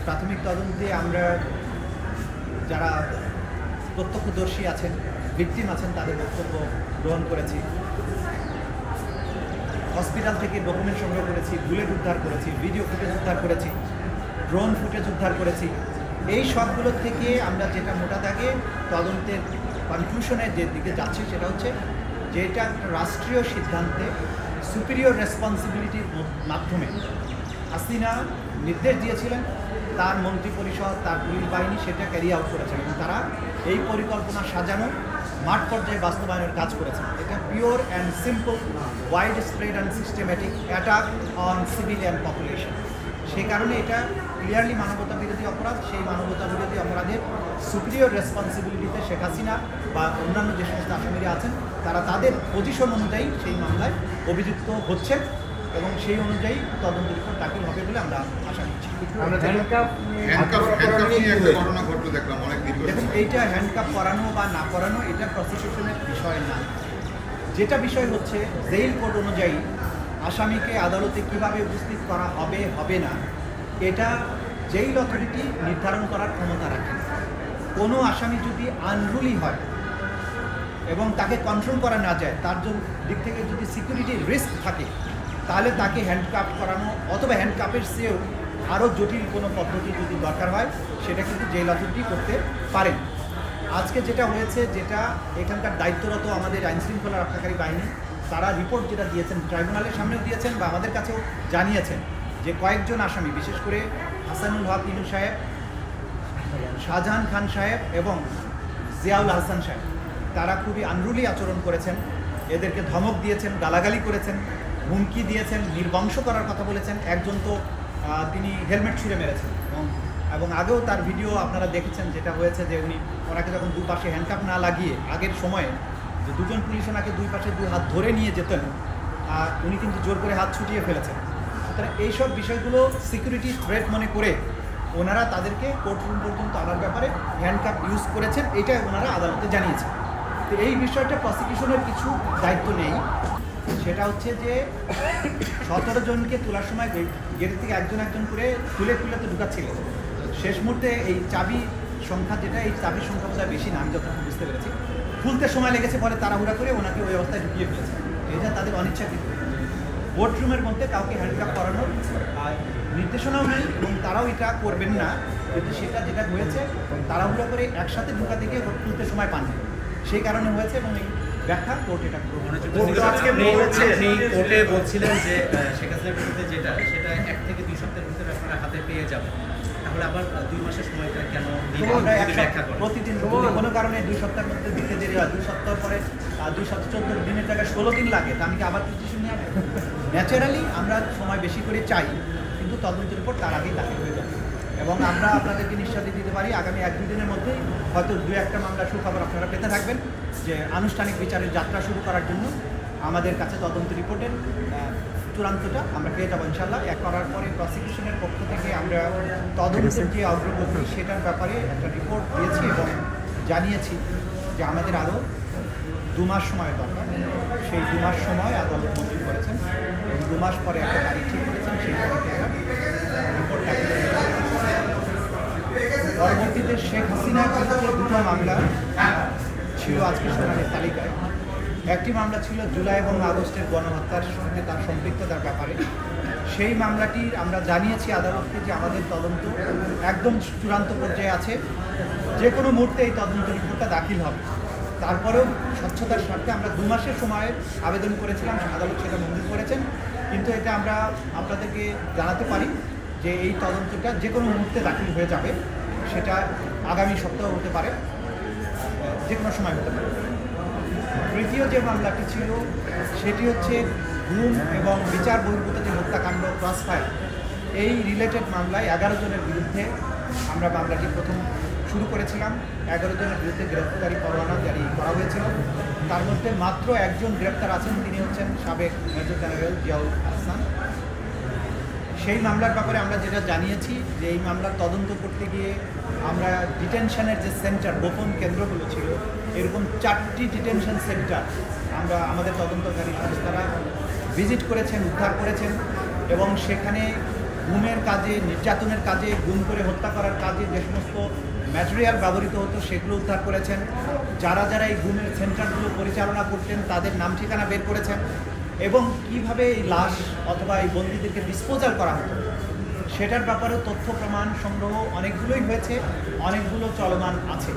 প্রাথমিক তদন্তে আমরা যারা প্রত্যক্ষদর্শী আছেন, ভিকটিম আছেন, তাদের বক্তব্য গ্রহণ করেছি। হসপিটাল থেকে ডকুমেন্ট সংগ্রহ করেছি, বুলেট উদ্ধার করেছি, ভিডিও ফুটেজ উদ্ধার করেছি, ড্রোন ফুটেজ উদ্ধার করেছি। এই সবগুলো থেকে আমরা যেটা মোটা দাগে তদন্তের কনক্লুশনের যে দিকে যাচ্ছি সেটা হচ্ছে যে এটা একটা রাষ্ট্রীয় সিদ্ধান্তে সুপিরিয়র রেসপন্সিবিলিটির মাধ্যমে হাসিনা নির্দেশ দিয়েছিলেন, তার মন্ত্রিপরিষদ, তার পুলিশ বাহিনী সেটা ক্যারি আউট করেছেন এবং তারা এই পরিকল্পনা সাজানো মাঠ পর্যায়ে বাস্তবায়নের কাজ করেছেন। এটা pure and simple wide spread and systematic attack on civilian population. সেই কারণে এটা ক্লিয়ারলি মানবতা বিরোধী অপরাধ। সেই মানবতা বিরোধী অপরাধের সুপিরিয়র রেসপন্সিবিলিটিতে শেখ হাসিনা বা অন্যান্য যে সমস্ত আসামিরা আছেন তারা তাদের পজিশন অনুযায়ী সেই মামলায় অভিযুক্ত হচ্ছেন এবং সেই অনুযায়ী তদন্ত রিপোর্ট দাখিল হবে বলে আমরা আশা করছি। দেখুন, এইটা হ্যান্ডকাপ করানো বা না করানো এটা প্রসিকিউশনের বিষয় না। যেটা বিষয় হচ্ছে জেইল কোড অনুযায়ী আসামিকে আদালতে কিভাবে উপস্থিত করা হবে হবে না, এটা জেইল অথরিটি নির্ধারণ করার ক্ষমতা রাখে। কোনো আসামি যদি আনরুলি হয় এবং তাকে কন্ট্রোল করা না যায়, তার দিক থেকে যদি সিকিউরিটি রিস্ক থাকে, তাহলে তাকে হ্যান্ডকাপ করানো অথবা হ্যান্ডকাপের চেয়েও আরও জটিল কোনো পদ্ধতি যদি দরকার হয় সেটা কিন্তু জেল অথরিটি করতে পারেন। আজকে যেটা হয়েছে, যেটা এখানকার দায়িত্বরত আমাদের আইনশৃঙ্খলা রক্ষাকারী বাহিনী, তারা রিপোর্ট যেটা দিয়েছেন ট্রাইব্যুনালের সামনেও দিয়েছেন বা আমাদের কাছেও জানিয়েছেন যে কয়েকজন আসামি, বিশেষ করে হাসানুল হক ইনু সাহেব, শাহজাহান খান সাহেব এবং জিয়াউল হাসান সাহেব, তারা খুবই আনরুলি আচরণ করেছেন। এদেরকে ধমক দিয়েছেন, গালাগালি করেছেন, হুমকি দিয়েছেন, নির্বংশ করার কথা বলেছেন। একজন তো তিনি হেলমেট ছুঁড়ে মেরেছেন এবং আগেও তার ভিডিও আপনারা দেখেছেন, যেটা হয়েছে যে ওনাকে যখন দুই পাশে হ্যান্ডকাপ না লাগিয়ে আগের সময়ে যে দুজন পুলিশ ওনাকে দুই পাশে দুই হাত ধরে নিয়ে যেতেন, উনি কিন্তু জোর করে হাত ছুটিয়ে ফেলেছেন। সুতরাং এইসব বিষয়গুলো সিকিউরিটি থ্রেট মনে করে ওনারা তাদেরকে কোর্টরুম পর্যন্ত আনার ব্যাপারে হ্যান্ডকাপ ইউজ করেছেন, এটা ওনারা আদালতে জানিয়েছেন। তো এই বিষয়টা প্রসিকিউশনের কিছু দায়িত্ব নেই। সেটা হচ্ছে যে 17 জনকে তোলার সময় গেট থেকে একজন একজন করে খুলে তো ঢুকাচ্ছিলেন। শেষ মুহূর্তে এই চাবি সংখ্যা, যেটা এই চাবির সংখ্যা বোধহয় বেশি না, আমি যতটুকু বুঝতে পেরেছি, খুলতে সময় লেগেছে, পরে তাড়াহুড়া করে ওনাকে ওই অবস্থায় ঢুকিয়ে ফেলেছে। এটা তাদের অনিচ্ছাকৃত। কোর্টরুমের মধ্যে কাউকে হ্যান্ডকাপ করানোর নির্দেশনাও নেই এবং তারাও এটা করবেন না। কিন্তু সেটা যেটা হয়েছে, তাড়াহুড়া করে একসাথে ঢুকাতে গিয়ে খুলতে সময় পাননি, সেই কারণে হয়েছে এবং এই ব্যাখ্যা কোর্ট এটা কোর্টে বলছিলেন যে শেখ হাসিনার বিরুদ্ধে যেটা, সেটা 1 থেকে 2 সপ্তাহের ভিতরে আপনারা হাতে পেয়ে যাবেন। তাহলে আবার 2 মাসের সময়টা কেন ব্যাখ্যা করেন? প্রতিদিন কোনো কারণে 2 সপ্তাহের মধ্যে দিতে দেরি হয়, 2 সপ্তাহ পরে 2 সপ্তাহ 14 দিনের জায়গায় 16 দিন লাগে, তা আমি কি আবার পিটিশন নিয়ে আসবো? ন্যাচারালি আমরা সময় বেশি করে চাই, কিন্তু তদন্তের উপর তার আগেই দাখিল হয়ে যাবে এবং আমরা আপনাদেরকে নিশ্চয়তা দিতে পারি আগামী 1-2 দিনের মধ্যেই হয়তো 2-1টা মামলা সুখবর আপনারা পেতে থাকবেন যে আনুষ্ঠানিক বিচারের যাত্রা শুরু করার জন্য আমাদের কাছে তদন্ত রিপোর্টের চূড়ান্তটা আমরা পেয়ে যাবো ইনশাল্লাহ। করার পরে প্রসিকিউশনের পক্ষ থেকে আমরা তদন্তের যে অগ্রগতি সেটার ব্যাপারে একটা রিপোর্ট দিয়েছি এবং জানিয়েছি যে আমাদের আরও 2 মাস সময় দরকার। সেই 2 মাস সময় আদালত মঞ্জুর করেছেন এবং 2 মাস পরে একটা তারিখ ঠিক করেছেন, সেই তারিখে রিপোর্টটা পরবর্তীতে শেখ হাসিনার বিরুদ্ধে 2টা মামলা ছিল আজকে শুনানির তালিকায়। একটি মামলা ছিল জুলাই এবং আগস্টের গণহত্যার সঙ্গে তার সম্পৃক্ততার ব্যাপারে। সেই মামলাটি আমরা জানিয়েছি আদালতকে যে আমাদের তদন্ত একদম চূড়ান্ত পর্যায়ে আছে, যে কোনো মুহূর্তে এই তদন্ত রিপোর্টটা দাখিল হবে। তারপরেও স্বচ্ছতার স্বার্থে আমরা 2 মাসের সময় আবেদন করেছিলাম, আদালত সেটা মঞ্জুর করেছেন। কিন্তু এটা আমরা আপনাদেরকে জানাতে পারি যে এই তদন্তটা যে কোনো মুহূর্তে দাখিল হয়ে যাবে, সেটা আগামী সপ্তাহ হতে পারে, যে কোনো সময় হতে পারে। তৃতীয় যে মামলাটি ছিল সেটি হচ্ছে গুম এবং বিচার বহির্ভূত যে হত্যাকাণ্ড ক্রসফায়ার, এই রিলেটেড মামলায় 11 জনের বিরুদ্ধে আমরা মামলাটি প্রথম শুরু করেছিলাম। 11 জনের বিরুদ্ধে গ্রেপ্তারি পরোয়ানা জারি করা হয়েছিল। তার মধ্যে মাত্র একজন গ্রেপ্তার আছেন, তিনি হচ্ছেন সাবেক মেজর জেনারেল জিয়াউল হাসান। সেই মামলার ব্যাপারে আমরা যেটা জানিয়েছি যে এই মামলার তদন্ত করতে গিয়ে আমরা ডিটেনশনের যে সেন্টার, গোপন কেন্দ্রগুলো ছিল, এরকম 4টি ডিটেনশন সেন্টার আমরা আমাদের তদন্তকারী সংস্থারা ভিজিট করেছেন, উদ্ধার করেছেন এবং সেখানে গুমের কাজে, নির্যাতনের কাজে, গুম করে হত্যা করার কাজে যে সমস্ত ম্যাটেরিয়াল ব্যবহৃত হতো সেগুলো উদ্ধার করেছেন। যারা যারা এই গুমের সেন্টারগুলো পরিচালনা করতেন তাদের নাম ঠিকানা বের করেছেন এবং কিভাবে এই লাশ অথবা এই বন্দীদেরকে ডিসপোজাল করা হতো সেটার ব্যাপারে তথ্য প্রমাণ সংগ্রহ অনেকগুলোই হয়েছে, অনেকগুলো চলমান আছে।